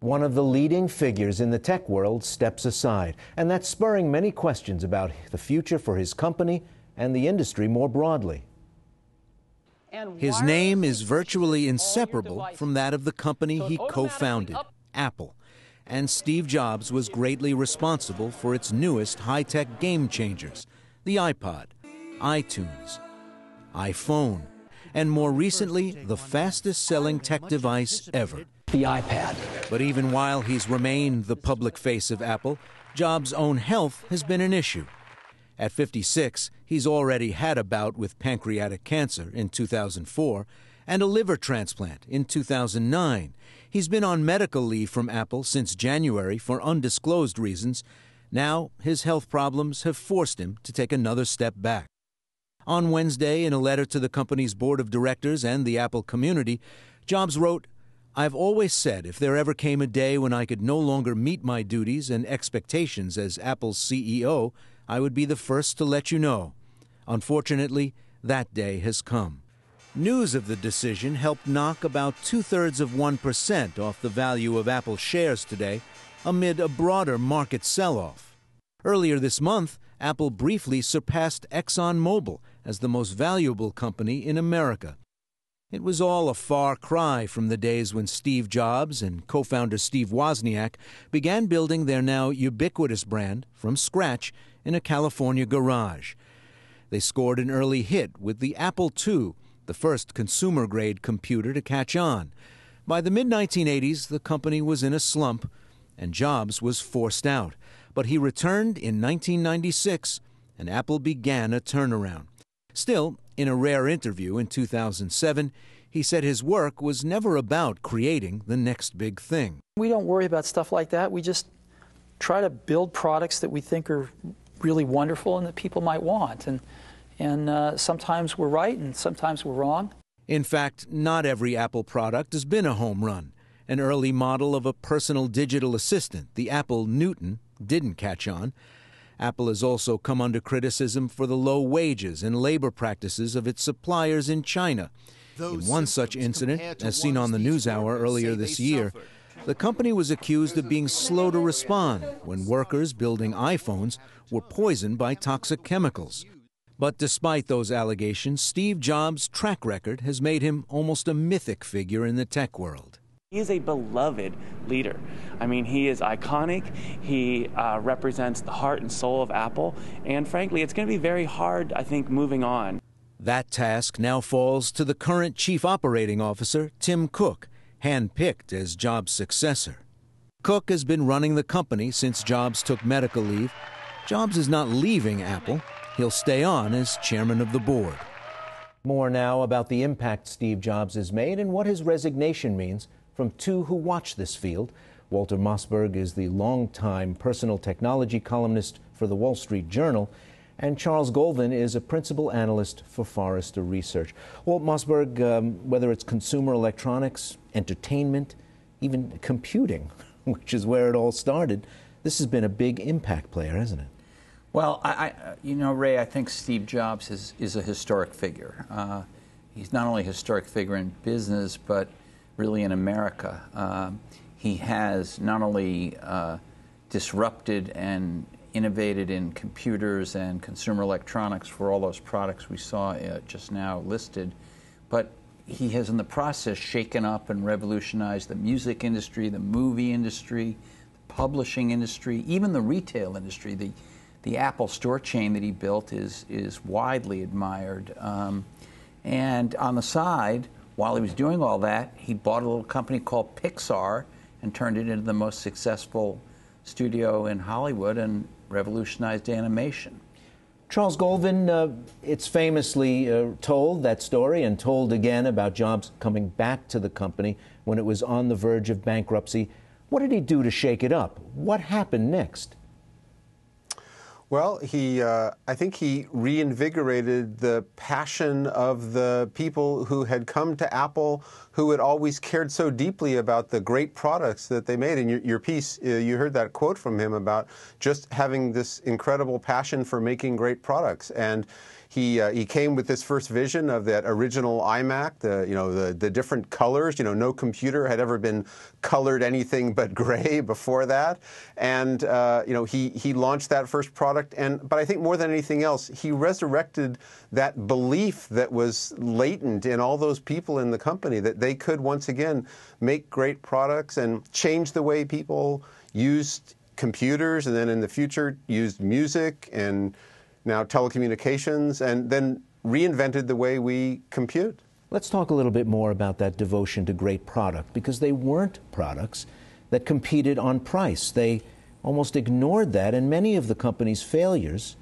One of the leading figures in the tech world steps aside, and that's spurring many questions about the future for his company and the industry more broadly. His name is virtually inseparable from that of the company he co-founded, Apple. And Steve Jobs was greatly responsible for its newest high-tech game changers, the iPod, iTunes, iPhone, and more recently, the fastest-selling tech device ever, the iPad. But even while he's remained the public face of Apple, Jobs' own health has been an issue. At 56, he's already had a bout with pancreatic cancer in 2004 and a liver transplant in 2009. He's been on medical leave from Apple since January for undisclosed reasons. Now, his health problems have forced him to take another step back. On Wednesday, in a letter to the company's board of directors and the Apple community, Jobs wrote, "I've always said if there ever came a day when I could no longer meet my duties and expectations as Apple's CEO, I would be the first to let you know. Unfortunately, that day has come." News of the decision helped knock about 0.2% off the value of Apple shares today amid a broader market sell-off. Earlier this month, Apple briefly surpassed ExxonMobil as the most valuable company in America. It was all a far cry from the days when Steve Jobs and co-founder Steve Wozniak began building their now ubiquitous brand from scratch in a California garage. They scored an early hit with the Apple II, the first consumer-grade computer to catch on. By the mid-1980s, the company was in a slump, and Jobs was forced out. But he returned in 1996, and Apple began a turnaround. Still, in a rare interview in 2007, he said his work was never about creating the next big thing. We don't worry about stuff like that. We just try to build products that we think are really wonderful and that people might want. And sometimes we're right and sometimes we're wrong. In fact, not every Apple product has been a home run. An early model of a personal digital assistant, the Apple Newton, didn't catch on. Apple has also come under criticism for the low wages and labor practices of its suppliers in China. In one such incident, as seen on the NewsHour earlier this year, the company was accused of being slow to respond when workers building iPhones were poisoned by toxic chemicals. But despite those allegations, Steve Jobs' track record has made him almost a mythic figure in the tech world. He is a beloved leader. I mean, he is iconic. He represents the heart and soul of Apple. And frankly, it's going to be very hard, I think, moving on. That task now falls to the current chief operating officer, Tim Cook, handpicked as Jobs' successor. Cook has been running the company since Jobs took medical leave. Jobs is not leaving Apple. He'll stay on as chairman of the board. More now about the impact Steve Jobs has made and what his resignation means from two who watch this field. Walter Mossberg is the longtime personal technology columnist for the Wall Street Journal, and Charles Golvin is a principal analyst for Forrester Research. Walt Mossberg, whether it's consumer electronics, entertainment, even computing, which is where it all started, this has been a big impact player, hasn't it? Well, you know, Ray, I think Steve Jobs is a historic figure. He's not only a historic figure in business, but really in America. He has not only disrupted and innovated in computers and consumer electronics for all those products we saw just now listed, but he has in the process shaken up and revolutionized the music industry, the movie industry, the publishing industry, even the retail industry. The Apple store chain that he built is widely admired. And on the side, while he was doing all that, he bought a little company called Pixar and turned it into the most successful studio in Hollywood and revolutionized animation. Charles Golvin, it's famously told, that story, and told again about Jobs coming back to the company when it was on the verge of bankruptcy. What did he do to shake it up? What happened next? Well, I think he reinvigorated the passion of the people who had come to Apple, who had always cared so deeply about the great products that they made. In your piece, you heard that quote from him about just having this incredible passion for making great products. And he came with this first vision of that original iMac, the different colors. No computer had ever been colored anything but gray before that. And he launched that first product. But I think more than anything else, he resurrected that belief that was latent in all those people in the company that they could once again make great products and change the way people used computers, and then in the future used music and now telecommunications, and then reinvented the way we compute. Let's talk a little bit more about that devotion to great product, because they weren't products that competed on price. They almost ignored that, and many of the company's failures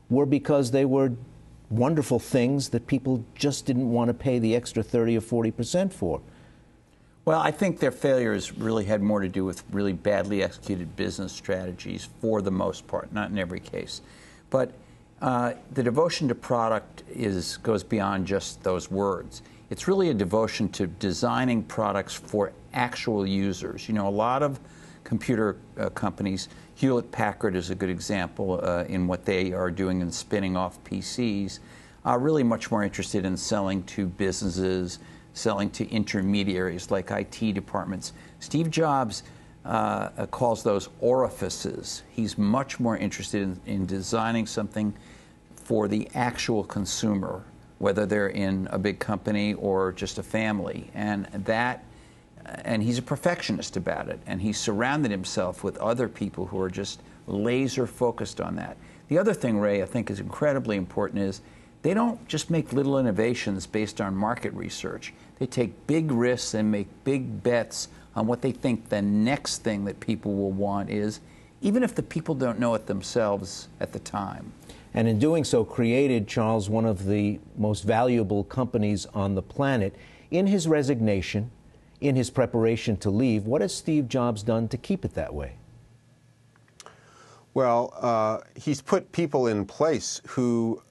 were because they were wonderful things that people just didn't want to pay the extra 30 or 40% for. Well, I think their failures really had more to do with really badly executed business strategies for the most part, not in every case. But the devotion to product goes beyond just those words. It's really a devotion to designing products for actual users. A lot of computer companies, Hewlett-Packard is a good example in what they are doing in spinning off PCs, are really much more interested in selling to businesses, selling to intermediaries like IT departments. Steve Jobs calls those orifices. He's much more interested in designing something for the actual consumer, whether they're in a big company or just a family. And he's a perfectionist about it. And he's surrounded himself with other people who are just laser focused on that. The other thing, Ray, I think is incredibly important is they don't just make little innovations based on market research. They take big risks and make big bets on what they think the next thing that people will want is, even if the people don't know it themselves at the time. And in doing so, created, Charles, one of the most valuable companies on the planet. In his resignation, in his preparation to leave, what has Steve Jobs done to keep it that way? Well, he's put people in place who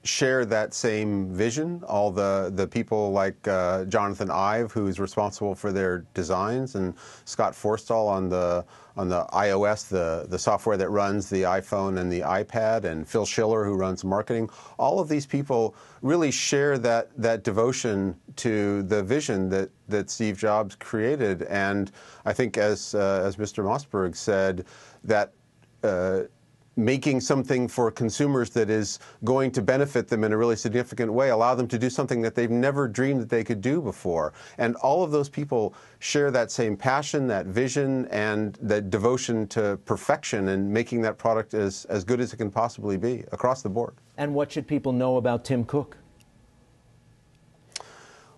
share that same vision. All the people like Jonathan Ive, who's responsible for their designs, and Scott Forstall on the iOS, the software that runs the iPhone and the iPad, and Phil Schiller, who runs marketing. All of these people really share that devotion to the vision that Steve Jobs created. And I think, as Mr. Mossberg said, that making something for consumers that is going to benefit them in a really significant way, allow them to do something that they've never dreamed that they could do before. And all of those people share that same passion, that vision, and that devotion to perfection and making that product as good as it can possibly be across the board. And what should people know about Tim Cook?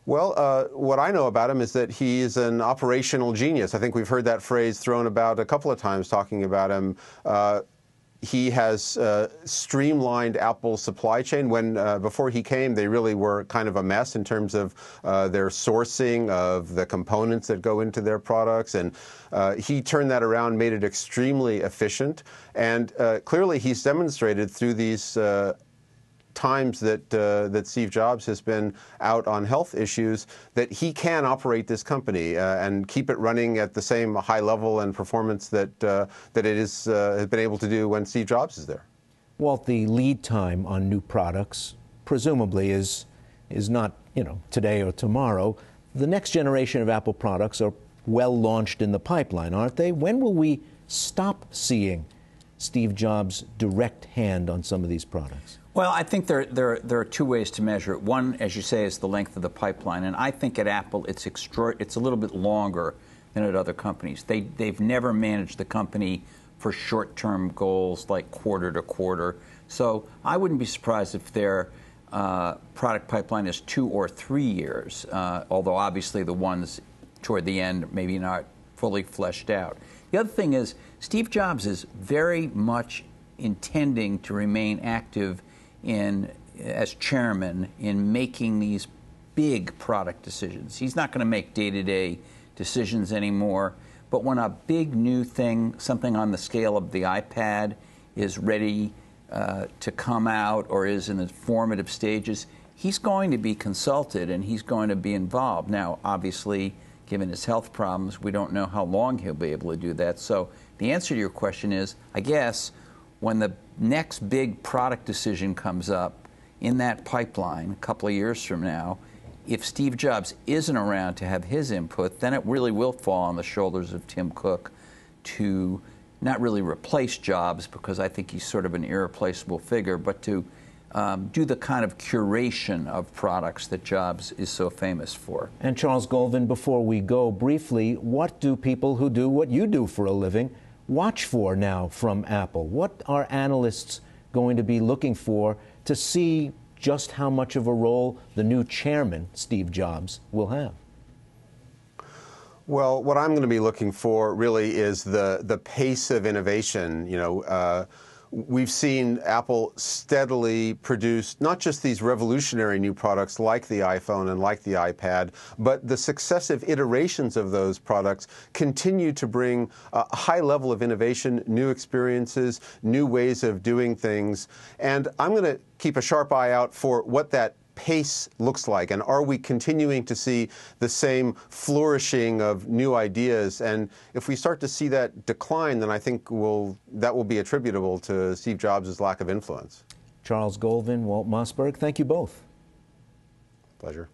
Well, what I know about him is that he is an operational genius. I think we've heard that phrase thrown about a couple of times talking about him. He has streamlined Apple's supply chain. When before he came, they really were kind of a mess in terms of their sourcing of the components that go into their products. And he turned that around, made it extremely efficient. And clearly he's demonstrated through these times that Steve Jobs has been out on health issues that he can operate this company and keep it running at the same high level and performance that it has been able to do when Steve Jobs is there. Walt, the lead time on new products presumably is not, today or tomorrow. The next generation of Apple products are well launched in the pipeline, aren't they? When will we stop seeing Steve Jobs' direct hand on some of these products? Well, I think there are two ways to measure it. One, as you say, is the length of the pipeline, and I think at Apple it's a little bit longer than at other companies. They've never managed the company for short-term goals like quarter to quarter. So I wouldn't be surprised if their product pipeline is 2 or 3 years, although obviously the ones toward the end maybe not fully fleshed out. The other thing is Steve Jobs is very much intending to remain active as chairman in making these big product decisions. He's not going to make day-to-day decisions anymore, but when a big new thing, something on the scale of the iPad, is ready to come out or is in the formative stages, he's going to be consulted and he's going to be involved. Now, obviously, given his health problems, we don't know how long he'll be able to do that. So the answer to your question is, I guess, when the next big product decision comes up in that pipeline a couple of years from now, if Steve Jobs isn't around to have his input, then it really will fall on the shoulders of Tim Cook to not really replace Jobs, because I think he's sort of an irreplaceable figure, but to do the kind of curation of products that Jobs is so famous for. And Charles Golvin, before we go, briefly, what do people who do what you do for a living watch for now from Apple? What are analysts going to be looking for to see just how much of a role the new chairman, Steve Jobs, will have? Well, what I'm going to be looking for really is the pace of innovation. You know, we've seen Apple steadily produce not just these revolutionary new products like the iPhone and like the iPad, but the successive iterations of those products continue to bring a high level of innovation, new experiences, new ways of doing things. And I'm going to keep a sharp eye out for what that pace looks like, and are we continuing to see the same flourishing of new ideas? And if we start to see that decline, then I think that will be attributable to Steve Jobs' lack of influence. Charles Golvin, Walt Mossberg, thank you both. Pleasure.